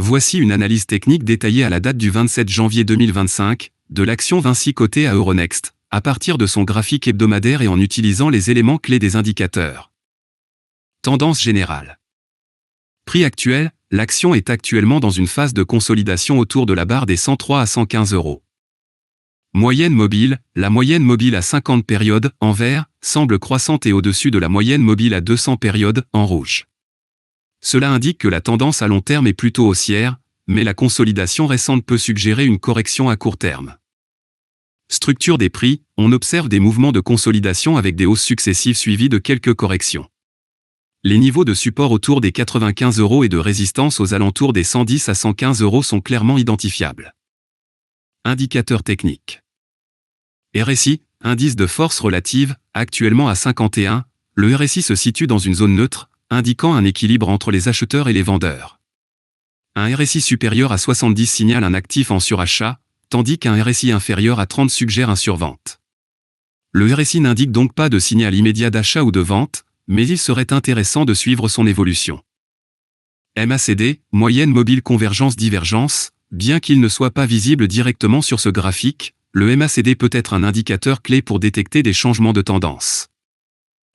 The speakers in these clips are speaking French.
Voici une analyse technique détaillée à la date du 27 janvier 2025 de l'action Vinci cotée à Euronext, à partir de son graphique hebdomadaire et en utilisant les éléments clés des indicateurs. Tendance générale. Prix actuel, l'action est actuellement dans une phase de consolidation autour de la barre des 103 à 115 €. Moyenne mobile, la moyenne mobile à 50 périodes, en vert, semble croissante et au-dessus de la moyenne mobile à 200 périodes, en rouge. Cela indique que la tendance à long terme est plutôt haussière, mais la consolidation récente peut suggérer une correction à court terme. Structure des prix, on observe des mouvements de consolidation avec des hausses successives suivies de quelques corrections. Les niveaux de support autour des 95 € et de résistance aux alentours des 110 à 115 € sont clairement identifiables. Indicateurs techniques. RSI, indice de force relative, actuellement à 51, le RSI se situe dans une zone neutre, indiquant un équilibre entre les acheteurs et les vendeurs. Un RSI supérieur à 70 signale un actif en surachat, tandis qu'un RSI inférieur à 30 suggère un survente. Le RSI n'indique donc pas de signal immédiat d'achat ou de vente, mais il serait intéressant de suivre son évolution. MACD, moyenne mobile convergence-divergence, bien qu'il ne soit pas visible directement sur ce graphique, le MACD peut être un indicateur clé pour détecter des changements de tendance.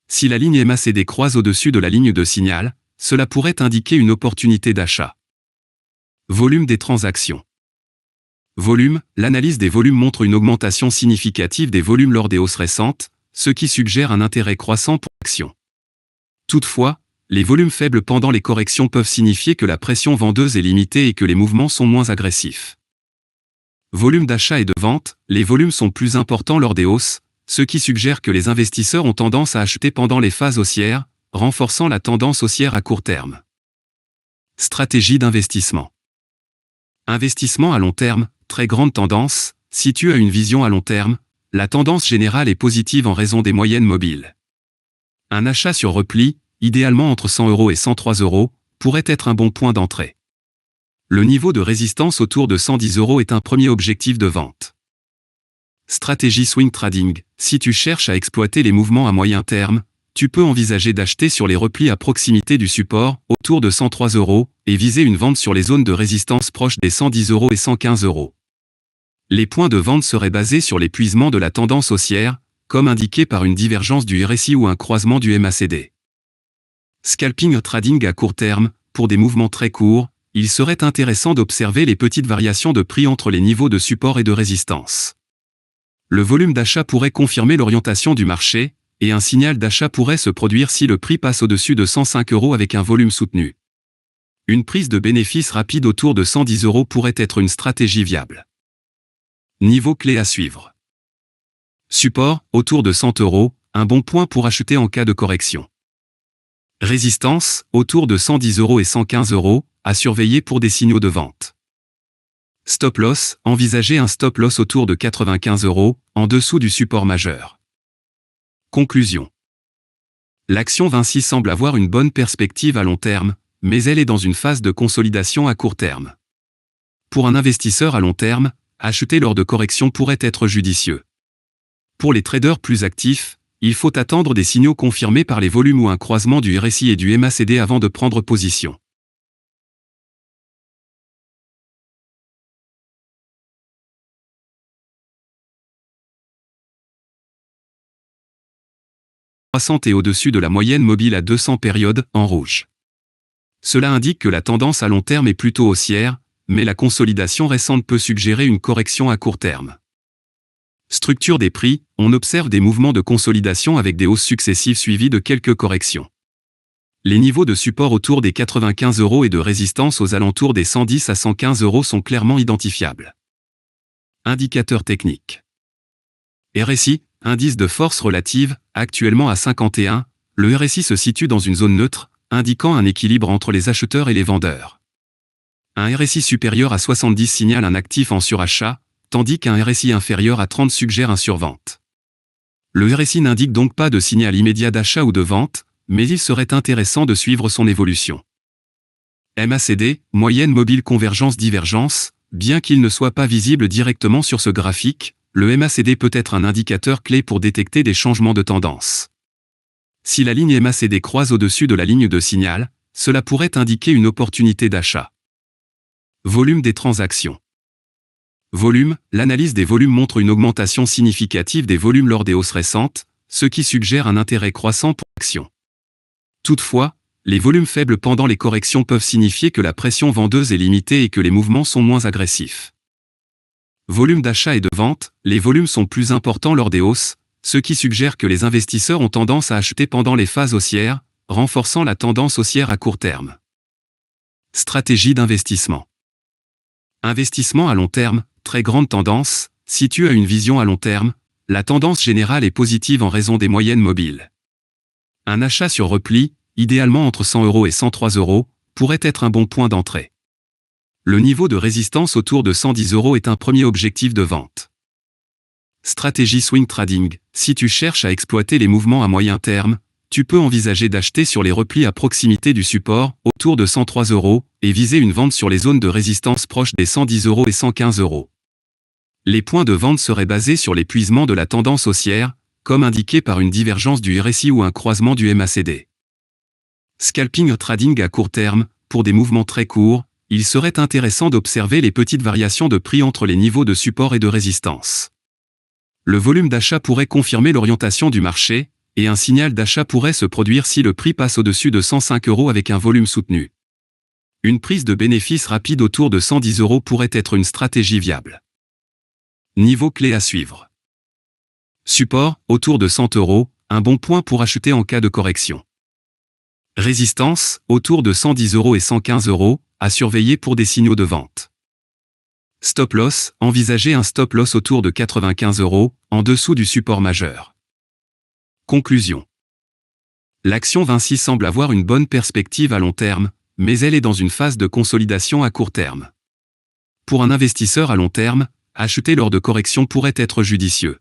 Si la ligne MACD croise au-dessus de la ligne de signal, cela pourrait indiquer une opportunité d'achat. Volume des transactions. Volume, l'analyse des volumes montre une augmentation significative des volumes lors des hausses récentes, ce qui suggère un intérêt croissant pour l'action. Toutefois, les volumes faibles pendant les corrections peuvent signifier que la pression vendeuse est limitée et que les mouvements sont moins agressifs. Volume d'achat et de vente, les volumes sont plus importants lors des hausses, ce qui suggère que les investisseurs ont tendance à acheter pendant les phases haussières, renforçant la tendance haussière à court terme. Stratégie d'investissement. Investissement à long terme, très grande tendance, situé à une vision à long terme, la tendance générale est positive en raison des moyennes mobiles. Un achat sur repli, idéalement entre 100 € et 103 €, pourrait être un bon point d'entrée. Le niveau de résistance autour de 110 € est un premier objectif de vente. Stratégie swing trading, si tu cherches à exploiter les mouvements à moyen terme, tu peux envisager d'acheter sur les replis à proximité du support, autour de 103 €, et viser une vente sur les zones de résistance proches des 110 € et 115 €. Les points de vente seraient basés sur l'épuisement de la tendance haussière, comme indiqué par une divergence du RSI ou un croisement du MACD. Scalping trading à court terme, pour des mouvements très courts, il serait intéressant d'observer les petites variations de prix entre les niveaux de support et de résistance. Le volume d'achat pourrait confirmer l'orientation du marché, et un signal d'achat pourrait se produire si le prix passe au-dessus de 105 € avec un volume soutenu. Une prise de bénéfice rapide autour de 110 € pourrait être une stratégie viable. Niveau clé à suivre. Support, autour de 100 €, un bon point pour acheter en cas de correction. Résistance, autour de 110 € et 115 €, à surveiller pour des signaux de vente. Stop loss, envisagez un stop loss autour de 95 €, en dessous du support majeur. Conclusion. L'action Vinci semble avoir une bonne perspective à long terme, mais elle est dans une phase de consolidation à court terme. Pour un investisseur à long terme, acheter lors de corrections pourrait être judicieux. Pour les traders plus actifs, il faut attendre des signaux confirmés par les volumes ou un croisement du RSI et du MACD avant de prendre position. Croissante et au-dessus de la moyenne mobile à 200 périodes, en rouge. Cela indique que la tendance à long terme est plutôt haussière, mais la consolidation récente peut suggérer une correction à court terme. Structure des prix, on observe des mouvements de consolidation avec des hausses successives suivies de quelques corrections. Les niveaux de support autour des 95 € et de résistance aux alentours des 110 à 115 € sont clairement identifiables. Indicateurs techniques. RSI, indice de force relative, actuellement à 51, le RSI se situe dans une zone neutre, indiquant un équilibre entre les acheteurs et les vendeurs. Un RSI supérieur à 70 signale un actif en surachat, tandis qu'un RSI inférieur à 30 suggère un survente. Le RSI n'indique donc pas de signal immédiat d'achat ou de vente, mais il serait intéressant de suivre son évolution. MACD, moyenne mobile convergence-divergence, bien qu'il ne soit pas visible directement sur ce graphique, le MACD peut être un indicateur clé pour détecter des changements de tendance. Si la ligne MACD croise au-dessus de la ligne de signal, cela pourrait indiquer une opportunité d'achat. Volume des transactions. Volume, l'analyse des volumes montre une augmentation significative des volumes lors des hausses récentes, ce qui suggère un intérêt croissant pour l'action. Toutefois, les volumes faibles pendant les corrections peuvent signifier que la pression vendeuse est limitée et que les mouvements sont moins agressifs. Volume d'achat et de vente, les volumes sont plus importants lors des hausses, ce qui suggère que les investisseurs ont tendance à acheter pendant les phases haussières, renforçant la tendance haussière à court terme. Stratégie d'investissement. Investissement à long terme, très grande tendance. Si tu as une vision à long terme, la tendance générale est positive en raison des moyennes mobiles. Un achat sur repli, idéalement entre 100 € et 103 €, pourrait être un bon point d'entrée. Le niveau de résistance autour de 110 € est un premier objectif de vente. Stratégie swing trading. Si tu cherches à exploiter les mouvements à moyen terme, tu peux envisager d'acheter sur les replis à proximité du support, autour de 103 €, et viser une vente sur les zones de résistance proches des 110 € et 115 €. Les points de vente seraient basés sur l'épuisement de la tendance haussière, comme indiqué par une divergence du RSI ou un croisement du MACD. Scalping trading à court terme, pour des mouvements très courts, il serait intéressant d'observer les petites variations de prix entre les niveaux de support et de résistance. Le volume d'achat pourrait confirmer l'orientation du marché, et un signal d'achat pourrait se produire si le prix passe au-dessus de 105 € avec un volume soutenu. Une prise de bénéfice rapide autour de 110 € pourrait être une stratégie viable. Niveau clé à suivre. Support, autour de 100 €, un bon point pour acheter en cas de correction. Résistance, autour de 110 € et 115 €, à surveiller pour des signaux de vente. Stop loss, envisagez un stop loss autour de 95 €, en dessous du support majeur. Conclusion. L'action Vinci semble avoir une bonne perspective à long terme, mais elle est dans une phase de consolidation à court terme. Pour un investisseur à long terme, acheter lors de corrections pourrait être judicieux.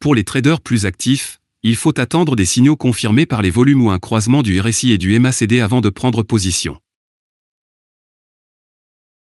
Pour les traders plus actifs, il faut attendre des signaux confirmés par les volumes ou un croisement du RSI et du MACD avant de prendre position.